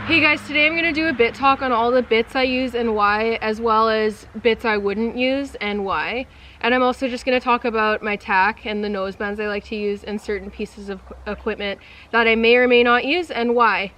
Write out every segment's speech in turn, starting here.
Hey guys, today I'm going to do a bit talk on all the bits I use and why, as well as bits I wouldn't use and why. And I'm also just going to talk about my tack and the nosebands I like to use and certain pieces of equipment that I may or may not use and why.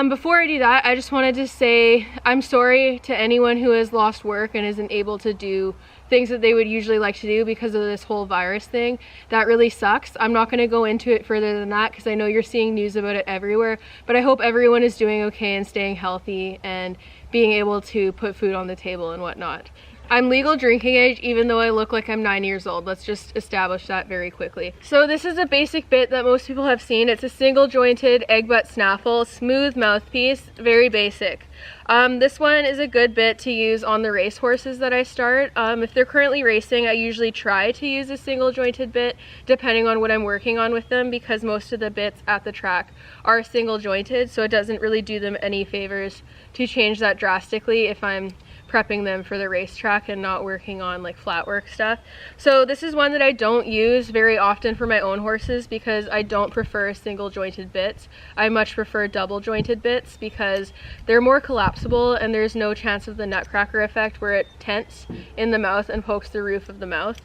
Before I do that, I just wanted to say I'm sorry to anyone who has lost work and isn't able to do things that they would usually like to do because of this whole virus thing. That really sucks. I'm not going to go into it further than that because I know you're seeing news about it everywhere, but I hope everyone is doing okay and staying healthy and being able to put food on the table and whatnot. I'm legal drinking age even though I look like I'm 9 years old. Let's just establish that very quickly. So this is a basic bit that most people have seen. It's a single jointed egg butt snaffle, smooth mouthpiece, very basic. This one is a good bit to use on the race horses that I start. If they're currently racing, I usually try to use a single jointed bit depending on what I'm working on with them because most of the bits at the track are single jointed, so it doesn't really do them any favors to change that drastically if I'm prepping them for the racetrack and not working on like flat work stuff. So this is one that I don't use very often for my own horses because I don't prefer single jointed bits. I much prefer double jointed bits because they're more collapsible and there's no chance of the nutcracker effect where it tents in the mouth and pokes the roof of the mouth.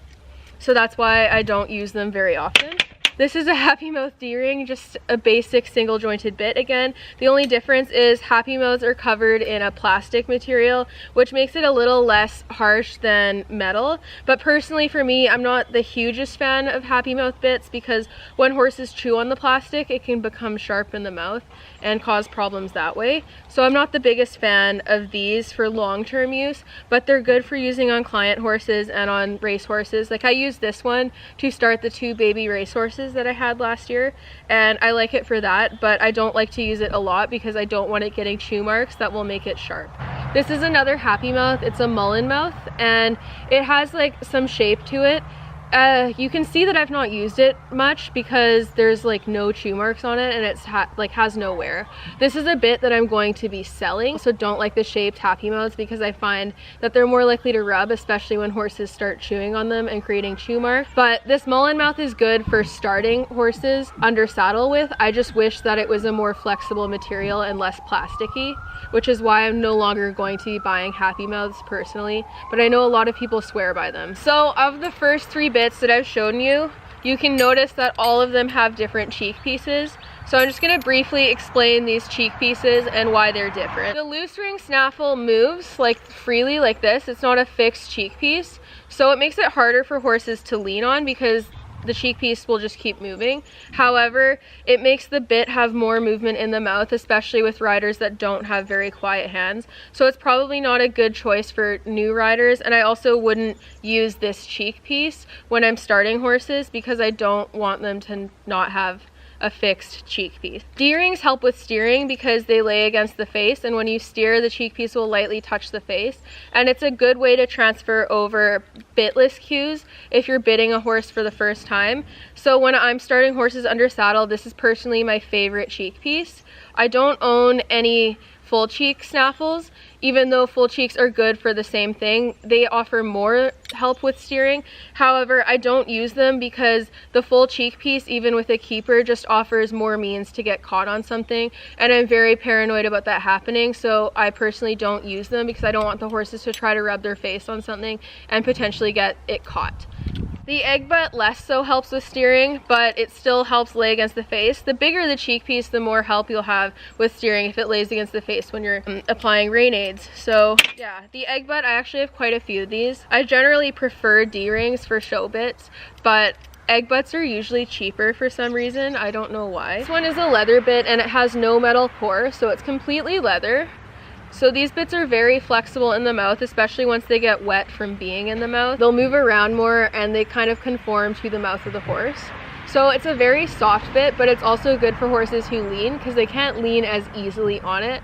So that's why I don't use them very often. This is a Happy Mouth D-ring, just a basic single jointed bit again. The only difference is Happy Mouths are covered in a plastic material, which makes it a little less harsh than metal. But personally for me, I'm not the hugest fan of Happy Mouth bits because when horses chew on the plastic, it can become sharp in the mouth and cause problems that way. So I'm not the biggest fan of these for long-term use, but they're good for using on client horses and on race horses. Like I use this one to start the 2 baby race horses that I had last year and I like it for that, but I don't like to use it a lot because I don't want it getting chew marks that will make it sharp. This is another Happy Mouth. It's a mullen mouth and it has like some shape to it. You can see that I've not used it much because there's like no chew marks on it and it's has no wear. This is a bit that I'm going to be selling, so don't like the shaped Happy Mouths because I find that they're more likely to rub, especially when horses start chewing on them and creating chew marks. But this mullen mouth is good for starting horses under saddle with. I just wish that it was a more flexible material and less plasticky, which is why I'm no longer going to be buying Happy Mouths personally, but I know a lot of people swear by them. So of the first 3 bits that I've shown you, you can notice that all of them have different cheek pieces. So I'm just going to briefly explain these cheek pieces and why they're different. The loose ring snaffle moves like freely like this. It's not a fixed cheek piece, so it makes it harder for horses to lean on because the cheek piece will just keep moving. However, it makes the bit have more movement in the mouth, especially with riders that don't have very quiet hands. So it's probably not a good choice for new riders, and I also wouldn't use this cheek piece when I'm starting horses because I don't want them to not have a fixed cheek piece. D-rings help with steering because they lay against the face, and when you steer, the cheek piece will lightly touch the face, and it's a good way to transfer over bitless cues if you're bitting a horse for the first time. So when I'm starting horses under saddle, this is personally my favorite cheek piece. I don't own any full cheek snaffles, even though full cheeks are good for the same thing. They offer more help with steering. However, I don't use them because the full cheek piece, even with a keeper, just offers more means to get caught on something, and I'm very paranoid about that happening, so I personally don't use them because I don't want the horses to try to rub their face on something and potentially get it caught. The egg butt less so helps with steering, but it still helps lay against the face. The bigger the cheek piece, the more help you'll have with steering if it lays against the face when you're applying rein aids. So yeah, the egg butt, I actually have quite a few of these. I generally prefer D-rings for show bits, but egg butts are usually cheaper for some reason. I don't know why. This one is a leather bit and it has no metal core, so it's completely leather. So these bits are very flexible in the mouth, especially once they get wet from being in the mouth. They'll move around more and they kind of conform to the mouth of the horse. So it's a very soft bit, but it's also good for horses who lean because they can't lean as easily on it.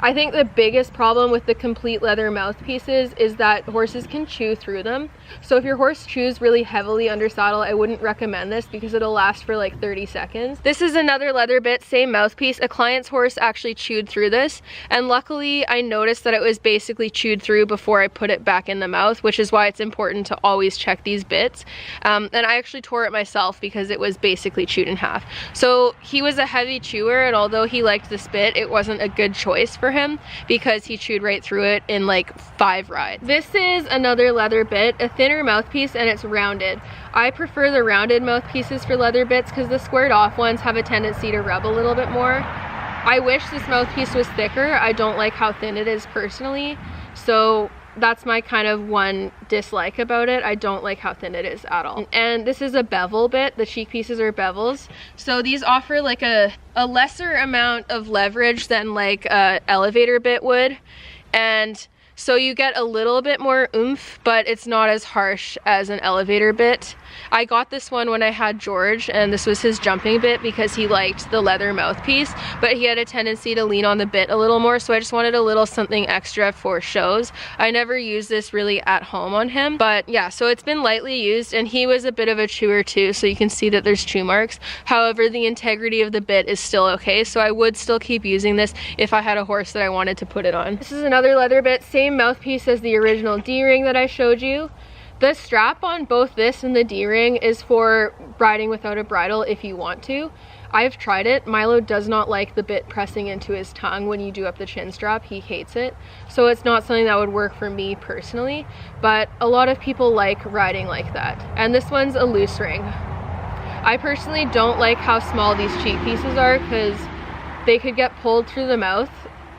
I think the biggest problem with the complete leather mouthpieces is that horses can chew through them. So if your horse chews really heavily under saddle, I wouldn't recommend this because it'll last for like 30 seconds. This is another leather bit, same mouthpiece. A client's horse actually chewed through this, and luckily I noticed that it was basically chewed through before I put it back in the mouth, which is why it's important to always check these bits. And I actually tore it myself because it was basically chewed in half. So he was a heavy chewer, and although he liked this bit, it wasn't a good choice for him because he chewed right through it in like 5 rides. This is another leather bit, a thinner mouthpiece, and it's rounded. I prefer the rounded mouthpieces for leather bits because the squared off ones have a tendency to rub a little bit more. I wish this mouthpiece was thicker. I don't like how thin it is personally, so that's my kind of one dislike about it. I don't like how thin it is at all. And this is a bevel bit. The cheek pieces are bevels. So these offer like a lesser amount of leverage than like a elevator bit would. And so you get a little bit more oomph, but it's not as harsh as an elevator bit. I got this one when I had George, and this was his jumping bit because he liked the leather mouthpiece, but he had a tendency to lean on the bit a little more, so I just wanted a little something extra for shows. I never used this really at home on him, but yeah, so it's been lightly used, and he was a bit of a chewer too, so you can see that there's chew marks. However, the integrity of the bit is still okay, so I would still keep using this if I had a horse that I wanted to put it on. This is another leather bit, same mouthpiece as the original D-ring that I showed you. The strap on both this and the D-ring is for riding without a bridle if you want to. I've tried it. Milo does not like the bit pressing into his tongue when you do up the chin strap. He hates it. So it's not something that would work for me personally, but a lot of people like riding like that. And this one's a loose ring. I personally don't like how small these cheek pieces are because they could get pulled through the mouth.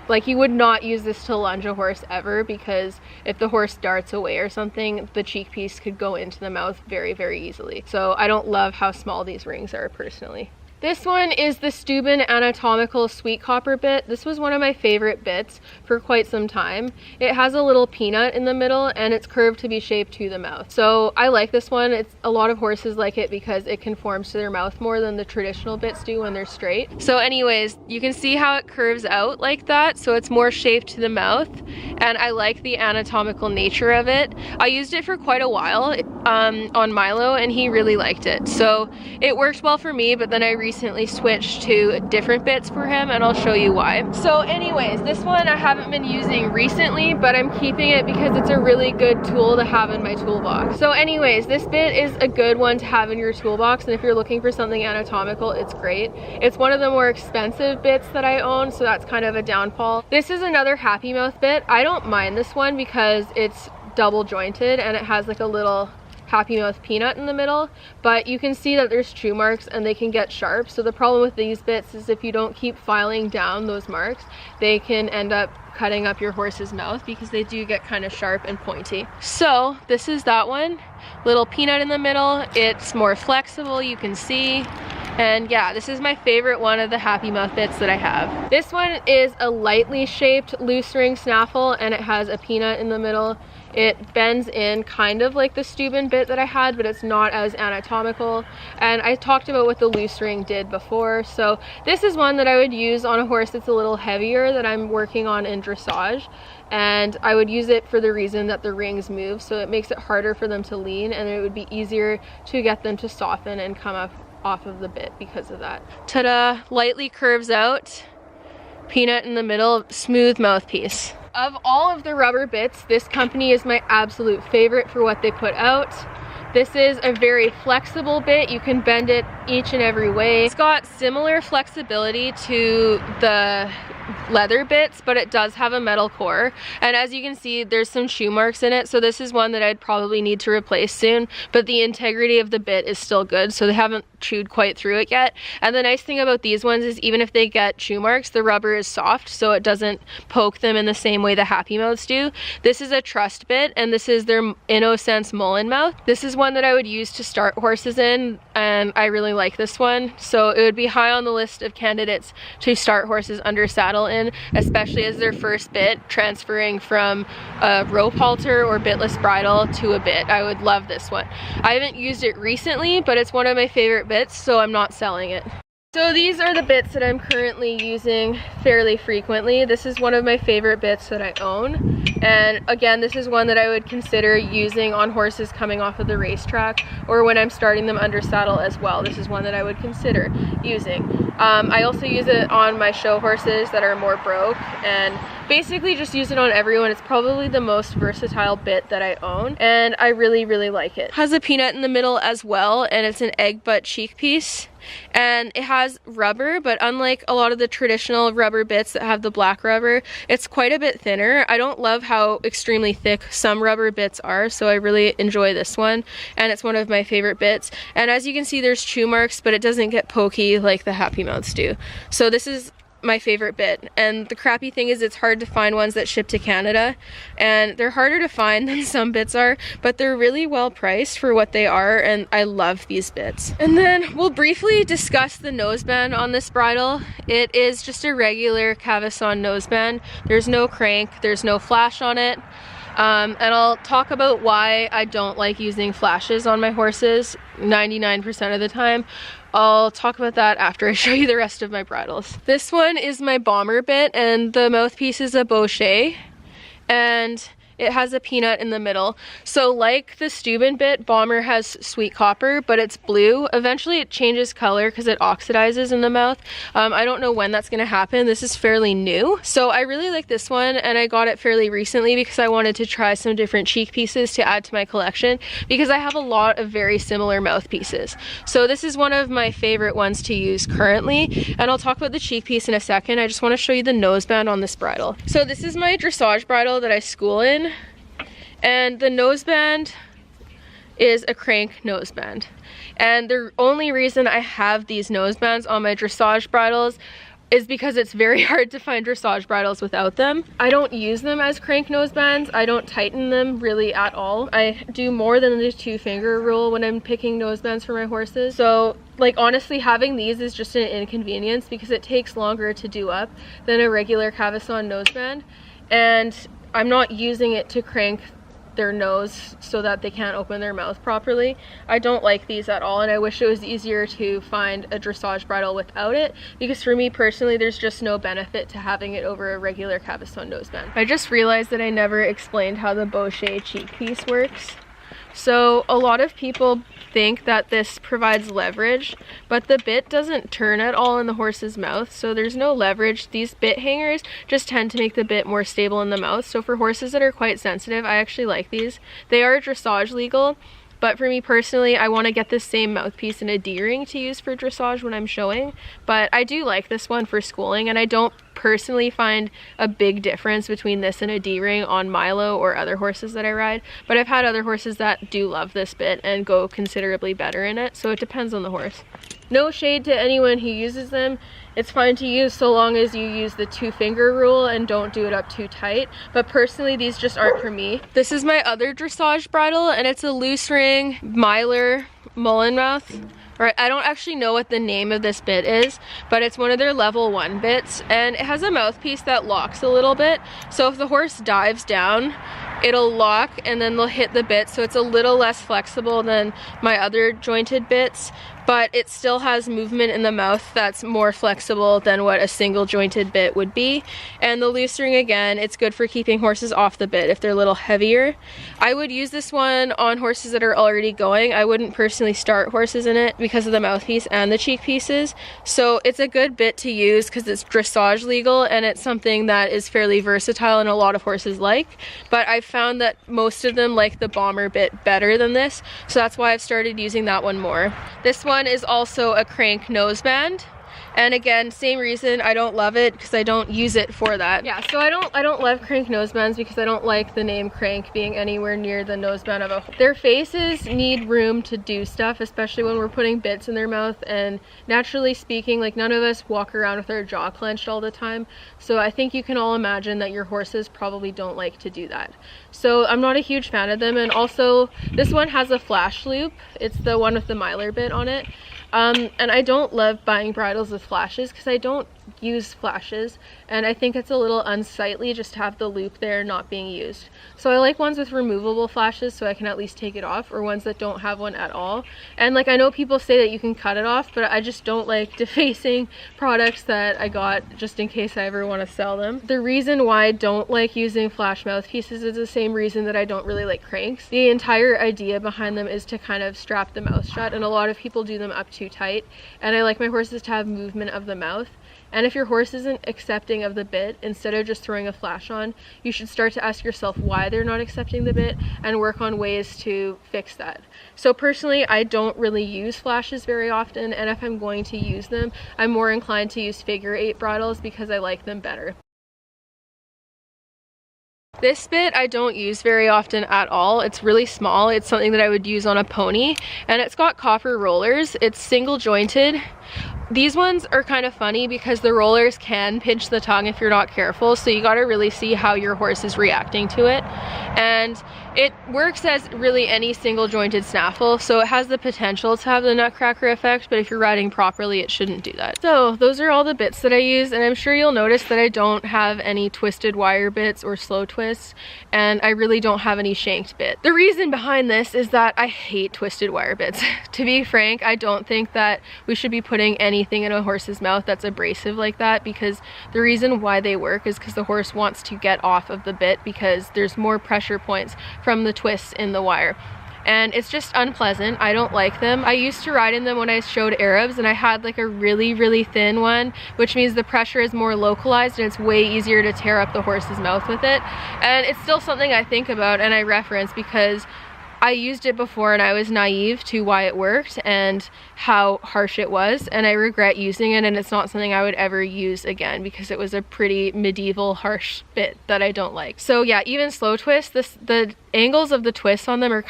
Like, you would not use this to lunge a horse ever, because if the horse darts away or something, the cheek piece could go into the mouth very, very easily. So I don't love how small these rings are personally. This one is the Steuben Anatomical Sweet Copper bit. This was one of my favorite bits for quite some time. It has a little peanut in the middle and it's curved to be shaped to the mouth. So I like this one. It's a lot of horses like it because it conforms to their mouth more than the traditional bits do when they're straight. So anyways, you can see how it curves out like that. So it's more shaped to the mouth, and I like the anatomical nature of it. I used it for quite a while on Milo, and he really liked it. So it worked well for me, but then I recently switched to different bits for him, and I'll show you why. So anyways, this one I haven't been using recently, but I'm keeping it because it's a really good tool to have in my toolbox. So anyways, this bit is a good one to have in your toolbox, and if you're looking for something anatomical, it's great. It's one of the more expensive bits that I own, so that's kind of a downfall. This is another Happy Mouth bit. I don't mind this one because it's double jointed and it has like a little Happy Mouth peanut in the middle, but you can see that there's chew marks and they can get sharp. So the problem with these bits is if you don't keep filing down those marks, they can end up cutting up your horse's mouth because they do get kind of sharp and pointy. So this is that one, little peanut in the middle. It's more flexible, you can see. And yeah, this is my favorite one of the Happy Mouth bits that I have. This one is a lightly shaped loose ring snaffle, and it has a peanut in the middle. It bends in kind of like the Steuben bit that I had, but it's not as anatomical. And I talked about what the loose ring did before. So this is one that I would use on a horse that's a little heavier that I'm working on in dressage. And I would use it for the reason that the rings move, so it makes it harder for them to lean, and it would be easier to get them to soften and come up off of the bit because of that. Ta-da! Lightly curves out, peanut in the middle, smooth mouthpiece. Of all of the rubber bits, this company is my absolute favorite for what they put out. This is a very flexible bit. You can bend it each and every way. It's got similar flexibility to the leather bits, but it does have a metal core, and as you can see, there's some chew marks in it, so this is one that I'd probably need to replace soon, but the integrity of the bit is still good, so they haven't chewed quite through it yet. And the nice thing about these ones is even if they get chew marks, the rubber is soft, so it doesn't poke them in the same way the Happy Mouths do. This is a trust bit, and this is their InnoSense Mullen Mouth. This is one that I would use to start horses in, and I really like this one, so it would be high on the list of candidates to start horses under saddle in, especially as their first bit, transferring from a rope halter or bitless bridle to a bit. I would love this one. I haven't used it recently, but it's one of my favorite bits, so I'm not selling it. So these are the bits that I'm currently using fairly frequently. This is one of my favorite bits that I own. And again, this is one that I would consider using on horses coming off of the racetrack or when I'm starting them under saddle as well. This is one that I would consider using. I also use it on my show horses that are more broke, and basically just use it on everyone. It's probably the most versatile bit that I own, and I really, really like it. It has a peanut in the middle as well, and it's an egg butt cheek piece. And it has rubber, but unlike a lot of the traditional rubber bits that have the black rubber, it's quite a bit thinner. I don't love how extremely thick some rubber bits are, so I really enjoy this one, and it's one of my favorite bits. And as you can see, there's chew marks, but it doesn't get pokey like the Happy Mouths do. So this is my favorite bit, and the crappy thing is it's hard to find ones that ship to Canada, and they're harder to find than some bits are, but they're really well priced for what they are, and I love these bits. And then we'll briefly discuss the noseband on this bridle. It is just a regular Cavesson noseband. There's no crank, there's no flash on it. And I'll talk about why I don't like using flashes on my horses 99% of the time. I'll talk about that after I show you the rest of my bridles. This one is my bomber bit, and the mouthpiece is a Bochet, and it has a peanut in the middle. So like the Steuben bit, bomber has sweet copper, but it's blue. Eventually it changes color because it oxidizes in the mouth. I don't know when that's gonna happen. This is fairly new. So I really like this one, and I got it fairly recently because I wanted to try some different cheek pieces to add to my collection, because I have a lot of very similar mouthpieces. So this is one of my favorite ones to use currently, and I'll talk about the cheek piece in a second. I just wanna show you the noseband on this bridle. So this is my dressage bridle that I school in. And the noseband is a crank noseband. And the only reason I have these nosebands on my dressage bridles is because it's very hard to find dressage bridles without them. I don't use them as crank nosebands. I don't tighten them really at all. I do more than the 2-finger rule when I'm picking nosebands for my horses. So like honestly, having these is just an inconvenience because it takes longer to do up than a regular Cavesson noseband. And I'm not using it to crank their nose so that they can't open their mouth properly. I don't like these at all, and I wish it was easier to find a dressage bridle without it, because for me personally there's just no benefit to having it over a regular Cavesson noseband. I just realized that I never explained how the Bochet cheek piece works. So a lot of people think that this provides leverage, but the bit doesn't turn at all in the horse's mouth, so there's no leverage. These bit hangers just tend to make the bit more stable in the mouth. So for horses that are quite sensitive, I actually like these. They are dressage legal, but for me personally, I want to get the same mouthpiece in a D-ring to use for dressage when I'm showing. But I do like this one for schooling, and I don't personally find a big difference between this and a D-ring on Milo or other horses that I ride. But I've had other horses that do love this bit and go considerably better in it, so it depends on the horse. No shade to anyone who uses them. It's fine to use so long as you use the 2-finger rule and don't do it up too tight. But personally, these just aren't for me. This is my other dressage bridle, and it's a loose ring Myler mullen mouth. Right, I don't actually know what the name of this bit is, but it's one of their level 1 bits, and it has a mouthpiece that locks a little bit. So if the horse dives down, it'll lock and then they'll hit the bit, so it's a little less flexible than my other jointed bits, but it still has movement in the mouth that's more flexible than what a single jointed bit would be. And the loose ring, again, it's good for keeping horses off the bit if they're a little heavier. I would use this one on horses that are already going. I wouldn't personally start horses in it because of the mouthpiece and the cheek pieces. So it's a good bit to use because it's dressage legal, and it's something that is fairly versatile and a lot of horses like. But I've found that most of them like the bomber bit better than this, so that's why I've started using that one more. This one is also a crank noseband, and again, same reason I don't love it, because I don't use it for that. Yeah, so I don't love crank nosebands because I don't like the name crank being anywhere near the noseband of a horse. Their faces need room to do stuff, especially when we're putting bits in their mouth, and naturally speaking, like, none of us walk around with our jaw clenched all the time, so I think you can all imagine that your horses probably don't like to do that. So I'm not a huge fan of them. And also this one has a flash loop. It's the one with the Myler bit on it. And I don't love buying bridles with flashes because I don't use flashes, and I think it's a little unsightly just to have the loop there not being used. So I like ones with removable flashes so I can at least take it off, or ones that don't have one at all. And like, I know people say that you can cut it off, but I just don't like defacing products that I got just in case I ever want to sell them. The reason why I don't like using flash mouthpieces is the same reason that I don't really like cranks. The entire idea behind them is to kind of strap the mouth shut, and a lot of people do them up too tight, and I like my horses to have movement of the mouth. And if your horse isn't accepting of the bit, instead of just throwing a flash on, you should start to ask yourself why they're not accepting the bit and work on ways to fix that. So personally, I don't really use flashes very often, and if I'm going to use them, I'm more inclined to use figure-8 bridles because I like them better. This bit I don't use very often at all. It's really small. It's something that I would use on a pony, and it's got copper rollers. It's single jointed. These ones are kind of funny because the rollers can pinch the tongue if you're not careful, so you got to really see how your horse is reacting to it. And it works as really any single jointed snaffle, so it has the potential to have the nutcracker effect, but if you're riding properly, it shouldn't do that. So those are all the bits that I use, and I'm sure you'll notice that I don't have any twisted wire bits or slow twists, and I really don't have any shanked bit. The reason behind this is that I hate twisted wire bits. To be frank, I don't think that we should be putting anything in a horse's mouth that's abrasive like that, because the reason why they work is because the horse wants to get off of the bit because there's more pressure points from the twists in the wire. And it's just unpleasant. I don't like them. I used to ride in them when I showed Arabs, and I had like a really thin one, which means the pressure is more localized and it's way easier to tear up the horse's mouth with it. And it's still something I think about and I reference because I used it before and I was naive to why it worked and how harsh it was, and I regret using it, and it's not something I would ever use again because it was a pretty medieval harsh bit that I don't like. So yeah, even slow twists, the angles of the twists on them are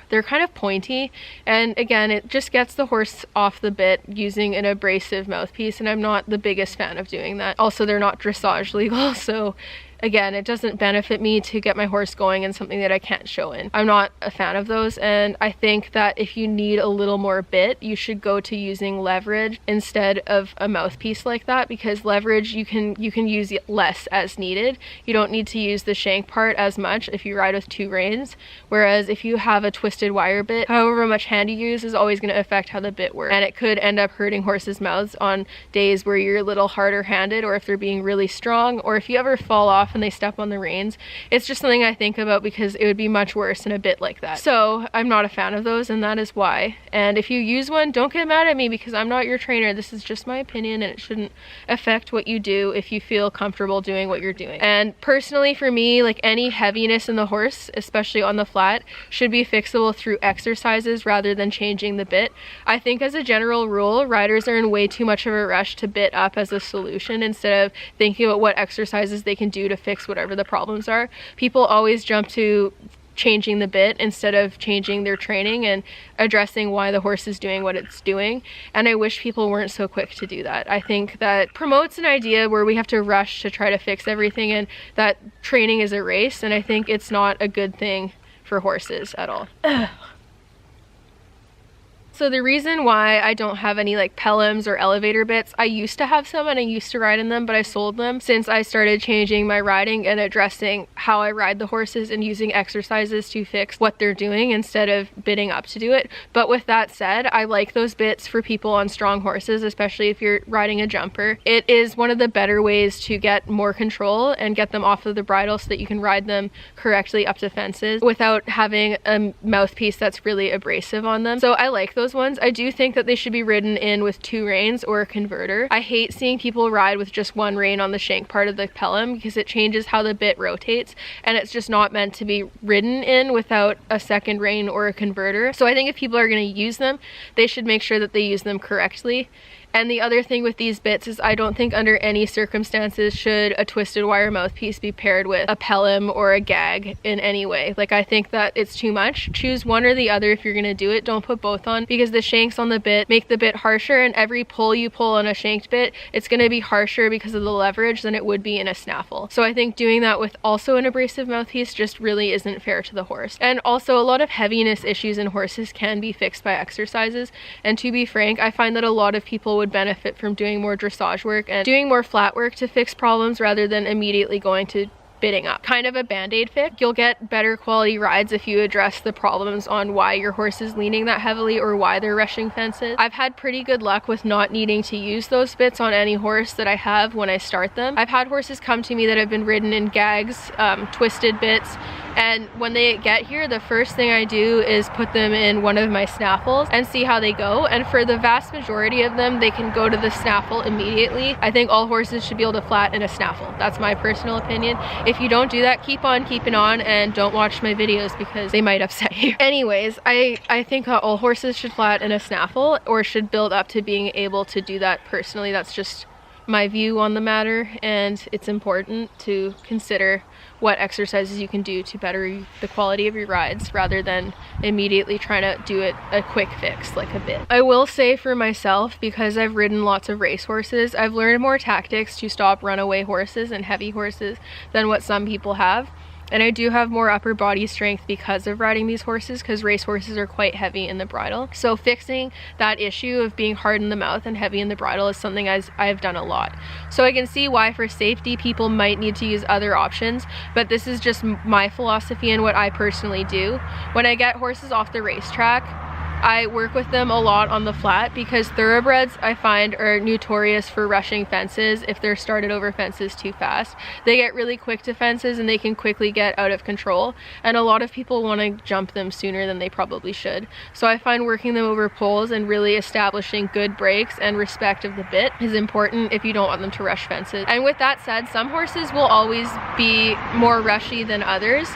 they're kind of pointy, and again, it just gets the horse off the bit using an abrasive mouthpiece, and I'm not the biggest fan of doing that. Also, they're not dressage legal, so again, it doesn't benefit me to get my horse going in something that I can't show in. I'm not a fan of those, and I think that if you need a little more bit, you should go to using leverage instead of a mouthpiece like that, because leverage you can use less as needed. You don't need to use the shank part as much if you ride with 2 reins, whereas if you have a twisted wire bit, however much hand you use is always going to affect how the bit works, and it could end up hurting horses' mouths on days where you're a little harder handed, or if they're being really strong, or if you ever fall off and they step on the reins. It's just something I think about because it would be much worse in a bit like that. So I'm not a fan of those, and that is why. And if you use one, don't get mad at me because I'm not your trainer. This is just my opinion, and it shouldn't affect what you do if you feel comfortable doing what you're doing. And personally for me, like, any heaviness in the horse, especially on the flat, should be fixable through exercises rather than changing the bit. I think as a general rule, riders are in way too much of a rush to bit up as a solution instead of thinking about what exercises they can do to fix whatever the problems are. People always jump to changing the bit instead of changing their training and addressing why the horse is doing what it's doing, and I wish people weren't so quick to do that. I think that promotes an idea where we have to rush to try to fix everything, and that training is a race, and I think it's not a good thing for horses at all. So the reason why I don't have any like Pelhams or elevator bits, I used to have some and I used to ride in them, but I sold them since I started changing my riding and addressing how I ride the horses and using exercises to fix what they're doing instead of bitting up to do it. But with that said, I like those bits for people on strong horses, especially if you're riding a jumper. It is one of the better ways to get more control and get them off of the bridle so that you can ride them correctly up to fences without having a mouthpiece that's really abrasive on them. So I like those ones. I do think that they should be ridden in with 2 reins or a converter. I hate seeing people ride with just 1 rein on the shank part of the Pelham because it changes how the bit rotates, and it's just not meant to be ridden in without a second rein or a converter. So I think if people are going to use them, they should make sure that they use them correctly. And the other thing with these bits is I don't think under any circumstances should a twisted wire mouthpiece be paired with a Pelham or a gag in any way. Like, I think that it's too much. Choose one or the other if you're gonna do it. Don't put both on, because the shanks on the bit make the bit harsher, and every pull you pull on a shanked bit, it's gonna be harsher because of the leverage than it would be in a snaffle. So I think doing that with also an abrasive mouthpiece just really isn't fair to the horse. And also, a lot of heaviness issues in horses can be fixed by exercises, and to be frank, I find that a lot of people would benefit from doing more dressage work and doing more flat work to fix problems rather than immediately going to bitting up. Kind of a band-aid fix. You'll get better quality rides if you address the problems on why your horse is leaning that heavily or why they're rushing fences. I've had pretty good luck with not needing to use those bits on any horse that I have when I start them. I've had horses come to me that have been ridden in gags, twisted bits, and when they get here, the first thing I do is put them in one of my snaffles and see how they go. And for the vast majority of them, they can go to the snaffle immediately. I think all horses should be able to flat in a snaffle. That's my personal opinion. If you don't do that, keep on keeping on and don't watch my videos because they might upset you. Anyways, I think all horses should flat in a snaffle or should build up to being able to do that personally. That's just my view on the matter, and it's important to consider what exercises you can do to better the quality of your rides rather than immediately trying to do it a quick fix like a bit. I will say for myself, because I've ridden lots of race horses, I've learned more tactics to stop runaway horses and heavy horses than what some people have. And I do have more upper body strength because of riding these horses, because race horses are quite heavy in the bridle. So fixing that issue of being hard in the mouth and heavy in the bridle is something I've done a lot. So I can see why for safety people might need to use other options, but this is just my philosophy and what I personally do. When I get horses off the racetrack, I work with them a lot on the flat because thoroughbreds I find are notorious for rushing fences if they're started over fences too fast. They get really quick to fences and they can quickly get out of control, and a lot of people want to jump them sooner than they probably should. So I find working them over poles and really establishing good breaks and respect of the bit is important if you don't want them to rush fences. And with that said, some horses will always be more rushy than others,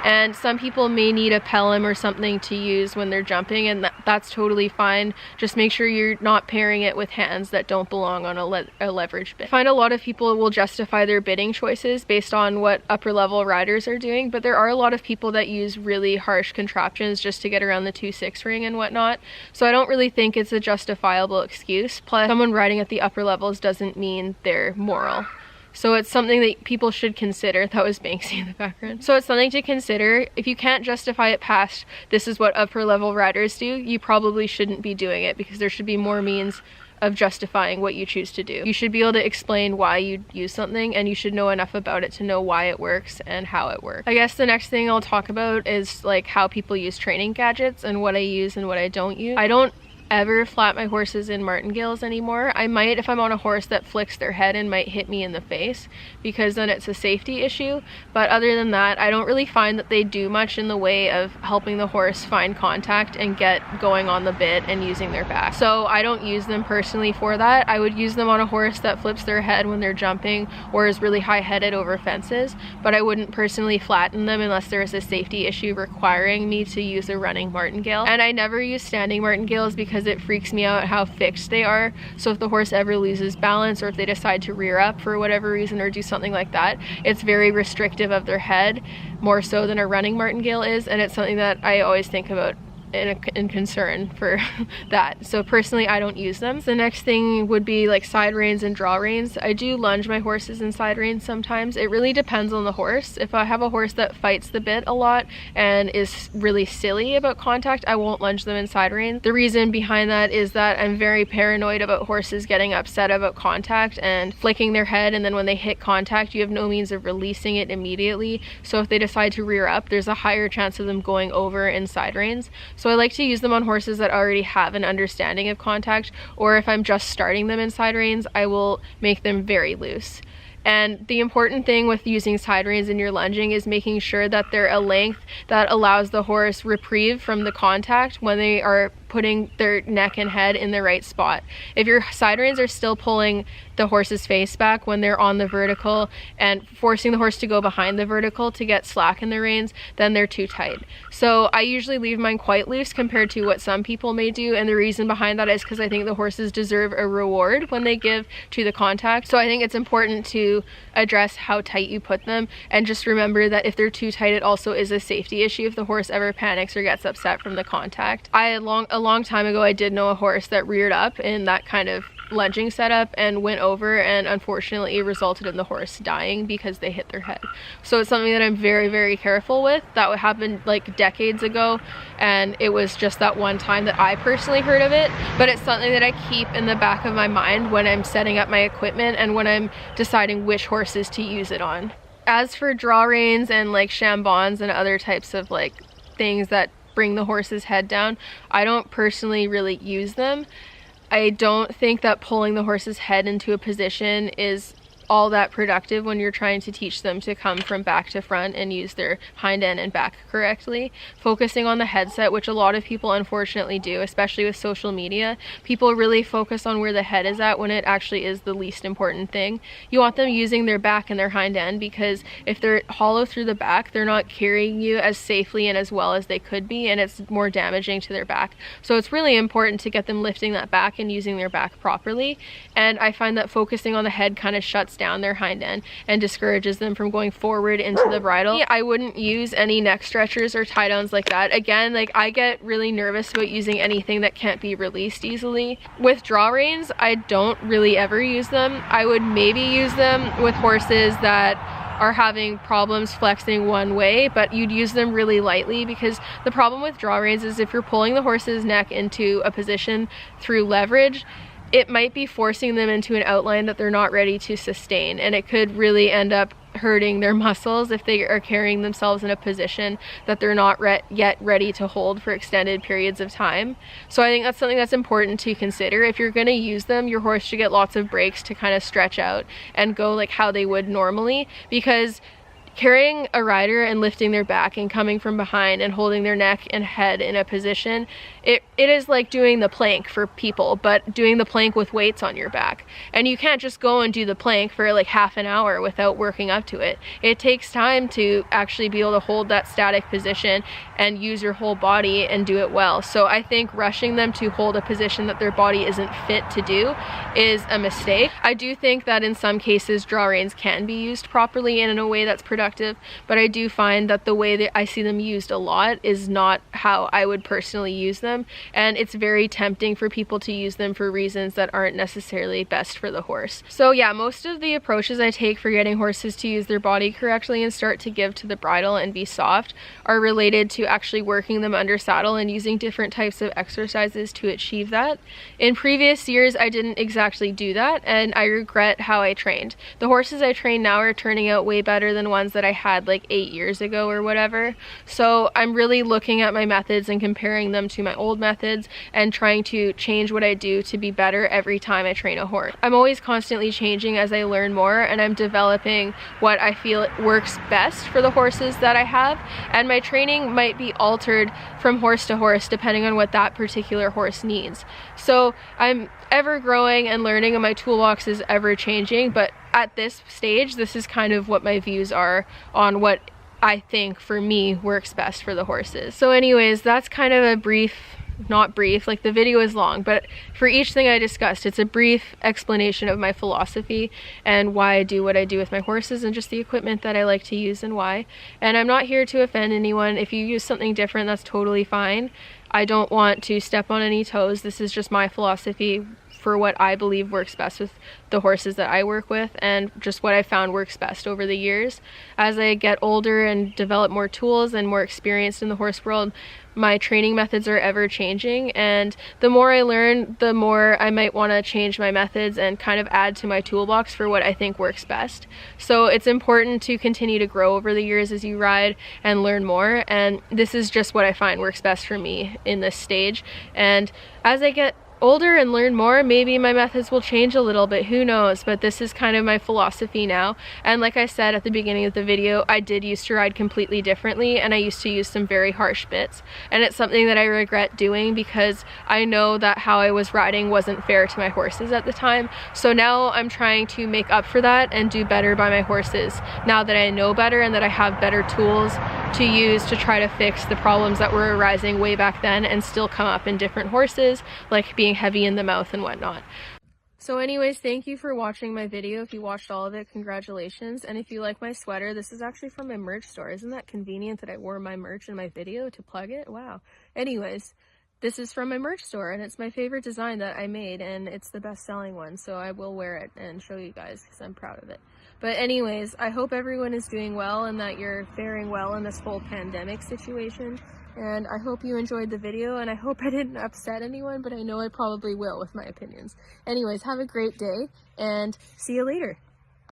and some people may need a Pelham or something to use when they're jumping, and that's totally fine. Just make sure you're not pairing it with hands that don't belong on a leverage bit. I find a lot of people will justify their bitting choices based on what upper level riders are doing, but there are a lot of people that use really harsh contraptions just to get around the 2/6 ring and whatnot. So I don't really think it's a justifiable excuse. Plus, someone riding at the upper levels doesn't mean they're moral. So it's something that people should consider. That was Banksy in the background. So it's something to consider. If you can't justify it past this is what upper level riders do, you probably shouldn't be doing it, because there should be more means of justifying what you choose to do. You should be able to explain why you use something, and you should know enough about it to know why it works and how it works. I guess the next thing I'll talk about is like how people use training gadgets and what I use and what I don't use. I don't ever flat my horses in martingales anymore. I might if I'm on a horse that flicks their head and might hit me in the face, because then it's a safety issue. But other than that, I don't really find that they do much in the way of helping the horse find contact and get going on the bit and using their back. So I don't use them personally for that. I would use them on a horse that flips their head when they're jumping or is really high-headed over fences, but I wouldn't personally flatten them unless there is a safety issue requiring me to use a running martingale. And I never use standing martingales because it freaks me out how fixed they are. So if the horse ever loses balance, or if they decide to rear up for whatever reason or do something like that, it's very restrictive of their head, more so than a running martingale is, and it's something that I always think about in concern for that. So personally, I don't use them. The next thing would be like side reins and draw reins. I do lunge my horses in side reins sometimes. It really depends on the horse. If I have a horse that fights the bit a lot and is really silly about contact, I won't lunge them in side reins. The reason behind that is that I'm very paranoid about horses getting upset about contact and flicking their head, and then when they hit contact, you have no means of releasing it immediately. So if they decide to rear up, there's a higher chance of them going over in side reins. So I like to use them on horses that already have an understanding of contact, or if I'm just starting them in side reins, I will make them very loose. And the important thing with using side reins in your lunging is making sure that they're a length that allows the horse reprieve from the contact when they are putting their neck and head in the right spot. If your side reins are still pulling the horse's face back when they're on the vertical and forcing the horse to go behind the vertical to get slack in the reins, then they're too tight. So I usually leave mine quite loose compared to what some people may do, and the reason behind that is because I think the horses deserve a reward when they give to the contact. So I think it's important to address how tight you put them, and just remember that if they're too tight, it also is a safety issue if the horse ever panics or gets upset from the contact. A long time ago, I did know a horse that reared up in that kind of lunging setup and went over, and unfortunately it resulted in the horse dying because they hit their head. So it's something that I'm very, very careful with. That would happen like decades ago, and it was just that one time that I personally heard of it, but it's something that I keep in the back of my mind when I'm setting up my equipment and when I'm deciding which horses to use it on. As for draw reins and like chambons and other types of like things that bring the horse's head down, I don't personally really use them. I don't think that pulling the horse's head into a position is all that productive when you're trying to teach them to come from back to front and use their hind end and back correctly. Focusing on the headset, which a lot of people unfortunately do, especially with social media, people really focus on where the head is at when it actually is the least important thing. You want them using their back and their hind end, because if they're hollow through the back, they're not carrying you as safely and as well as they could be, and it's more damaging to their back. So it's really important to get them lifting that back and using their back properly, and I find that focusing on the head kind of shuts down their hind end and discourages them from going forward into the bridle. I wouldn't use any neck stretchers or tie downs like that. Again, like, I get really nervous about using anything that can't be released easily. With draw reins, I don't really ever use them. I would maybe use them with horses that are having problems flexing one way, but you'd use them really lightly, because the problem with draw reins is if you're pulling the horse's neck into a position through leverage, it might be forcing them into an outline that they're not ready to sustain, and it could really end up hurting their muscles if they are carrying themselves in a position that they're not yet ready to hold for extended periods of time. So I think that's something that's important to consider. If you're going to use them, your horse should get lots of breaks to kind of stretch out and go like how they would normally, because carrying a rider and lifting their back and coming from behind and holding their neck and head in a position, it is like doing the plank for people, but doing the plank with weights on your back. And you can't just go and do the plank for like half an hour without working up to it. It takes time to actually be able to hold that static position and use your whole body and do it well. So I think rushing them to hold a position that their body isn't fit to do is a mistake. I do think that in some cases draw reins can be used properly and in a way that's productive, but I do find that the way that I see them used a lot is not how I would personally use them, and it's very tempting for people to use them for reasons that aren't necessarily best for the horse. So yeah, most of the approaches I take for getting horses to use their body correctly and start to give to the bridle and be soft are related to actually working them under saddle and using different types of exercises to achieve that. In previous years, I didn't exactly do that, and I regret how I trained. The horses I train now are turning out way better than ones that I had like 8 years ago or whatever. So I'm really looking at my methods and comparing them to my old methods and trying to change what I do to be better every time I train a horse. I'm always constantly changing as I learn more, and I'm developing what I feel works best for the horses that I have, and my training might be altered from horse to horse depending on what that particular horse needs. So I'm ever growing and learning, and my toolbox is ever changing, but at this stage, this is kind of what my views are on what I think for me works best for the horses. So anyways, that's kind of a brief, not brief, like the video is long, but for each thing I discussed, it's a brief explanation of my philosophy and why I do what I do with my horses and just the equipment that I like to use and why. And I'm not here to offend anyone. If you use something different, that's totally fine. I don't want to step on any toes. This is just my philosophy for what I believe works best with the horses that I work with, and just what I found works best over the years. As I get older and develop more tools and more experienced in the horse world, my training methods are ever changing, and the more I learn, the more I might want to change my methods and kind of add to my toolbox for what I think works best. So it's important to continue to grow over the years as you ride and learn more, and this is just what I find works best for me in this stage. And as I get older and learn more, maybe my methods will change a little bit, who knows, but this is kind of my philosophy now. And like I said at the beginning of the video, I did used to ride completely differently, and I used to use some very harsh bits, and it's something that I regret doing because I know that how I was riding wasn't fair to my horses at the time. So now I'm trying to make up for that and do better by my horses now that I know better and that I have better tools to use to try to fix the problems that were arising way back then and still come up in different horses, like being heavy in the mouth and whatnot. So anyways, thank you for watching my video. If you watched all of it, congratulations. And if you like my sweater, this is actually from my merch store. Isn't that convenient that I wore my merch in my video to plug it? Wow. Anyways, This is from my merch store, and it's my favorite design that I made, and it's the best selling one, so I will wear it and show you guys because I'm proud of it. But anyways, I hope everyone is doing well and that you're faring well in this whole pandemic situation, and I hope you enjoyed the video, and I hope I didn't upset anyone, but I know I probably will with my opinions. Anyways, have a great day, and see you later.